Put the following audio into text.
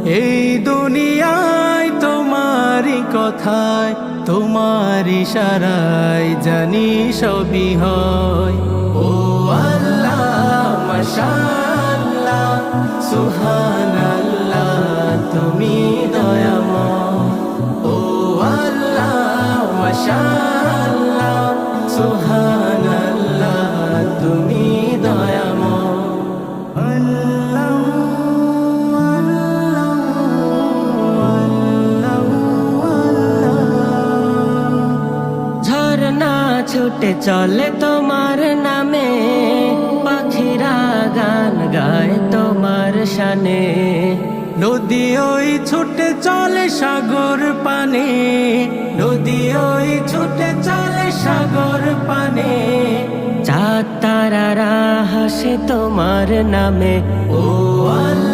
এই দুনিয়ায় তোমারই কথায়, তোমার ইশারায় জানি সবই হয়। ও আল্লাহ মাশাআল্লাহ সুবহানাল্লাহ, তুমি দয়াময়। ও আল্লাহ মাশাআল্লাহ সুবহানাল্লাহ, তুমি দয়াময়। ঝরনা ছুটে চলে তোমার নামে, পাখিরা গান গায় তোমার শানে। নদী ওই ছুটে চলে সাগর পানে, নদী ওই ছুটে চলে সাগর পানে। চাঁদ তারারা হাসে তোমার নামে। ও আল্লাহ